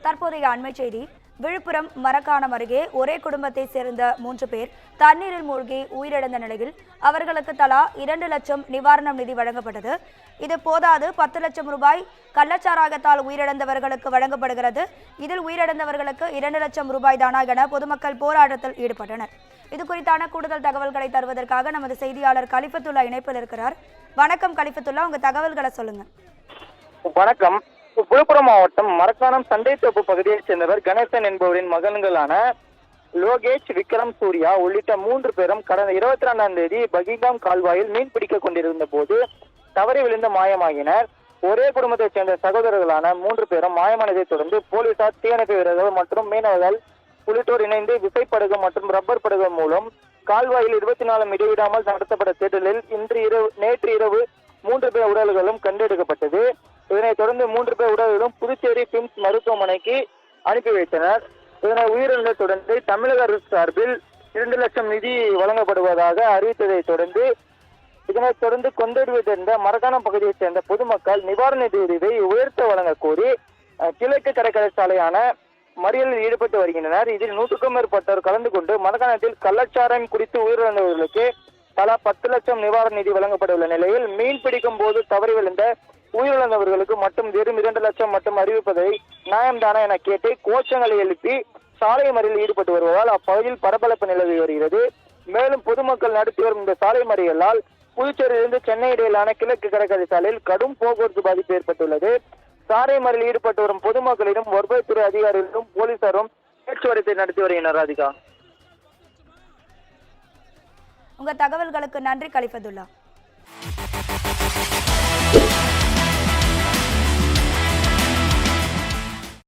தற்போதைய அண்மை செய்தி. விழுப்புரம் மரக்காணம் அருகே ஒரே குடும்பத்தை சேர்ந்த 3 பேர் தண்ணீரில் மூழ்கி உயிரிழந்த நிலையில் அவர்களுக்கு தலா 2 லட்சம் நிவாரணம் நிதி வழங்கப்பட்டது. இது போதாது 10 லட்சம் ரூபாய் கள்ளச்சாராயத்தால் உயிரிழந்தவர்களுக்கு வழங்கப்படுகிறது. இதில் உயிரிழந்தவர்களுக்கு 2 லட்சம் ரூபாய் தானா என பொதுமக்கள் போராட்டத்தில் ஈடுபட்டனர். இது குறித்தான கூடுதல் தகவல்களை தருவதற்காக நமது செய்தியாளர் கலிஃபத்துல்லா இணைப்பில் இருக்கிறார். வணக்கம் கலிஃபத்துல்லா, உங்க தகவல்களை சொல்லுங்க. வணக்கம். விழுப்புரம் மாவட்டம் மரக்காணம் சண்டைத்தோப்பு பகுதியைச் சேர்ந்தவர் கணேசன் என்பவரின் மகன்களான லோகேஷ், விக்ரம், சூர்யா உள்ளிட்ட 3 பேரும் கடந்த 22ஆம் தேதி பகிங்காம் கால்வாயில் மீன் பிடிக்க கொண்டிருந்த போது தவறி விழுந்து மாயமாகினர். ஒரே குடும்பத்தைச் சேர்ந்த சகோதரர்களான 3 பேரும் மாயமானதை தொடர்ந்து போலீசார், தீயணைப்பு வீரர்கள் மற்றும் மீனவர்கள் உள்ளிட்டோர் இணைந்து விசைப்படகு மற்றும் ரப்பர் படகு மூலம் கால்வாயில் 24 இடைவிடாமல் நடத்தப்பட்ட தேடலில் நேற்று இரவு 3 பேர் உடல்களும் கண்டெடுக்கப்பட்டது. இதனைத் தொடர்ந்து 3 பேர் உடல்களும் புதுச்சேரி பிம்ஸ் மருத்துவமனைக்கு அனுப்பி வைத்தனர். இதனை உயிரிழந்த தொடர்ந்து தமிழக அரசு சார்பில் 2 லட்சம் நிதி வழங்கப்படுவதாக அறிவித்ததை தொடர்ந்து இதனைத் தொடர்ந்து கொந்தளிவு சேர்ந்த மரக்காணம் பகுதியைச் சேர்ந்த பொதுமக்கள் நிவாரண நிதியை உயர்த்த வழங்க கோரி கிழக்கு கடற்கரை சாலையான மறியலில் ஈடுபட்டு வருகின்றனர். இதில் 100க்கும் மேற்பட்டோர் கலந்து கொண்டு மரக்காணத்தில் கள்ளச்சாராயம் குறித்து உயிரிழந்தவர்களுக்கு தலா 10 லட்சம் நிவாரண நிதி வழங்கப்பட்டுள்ள நிலையில் மீன் பிடிக்கும் போது தவறி விழுந்த உயிரிழந்தவர்களுக்கு மட்டும் வெறும் 2 லட்சம் மட்டும் அறிவிப்பதை நியாயம்தானா என கேட்டு கோஷங்களை எழுப்பி சாலை மறியலில் ஈடுபட்டு வருவதால் அப்பகுதியில் பரபரப்பு நிலவி வருகிறது. மேலும் பொதுமக்கள் நடத்தி வரும் இந்த சாலை மறியலால் புதுச்சேரியிலிருந்து சென்னை இடையிலான கிழக்கு கடற்கரை சாலையில் கடும் போக்குவரத்து பாதிப்பு ஏற்பட்டுள்ளது. சாலை மறியலில் ஈடுபட்டு வரும் பொதுமக்களிடம் வருவாய்த்துறை அதிகாரிகளும் போலீசாரும் பேச்சுவார்த்தை நடத்தி வருகின்றனர். ராதிகா, உங்க தகவல்களுக்கு நன்றி கலிஃபத்துல்லா.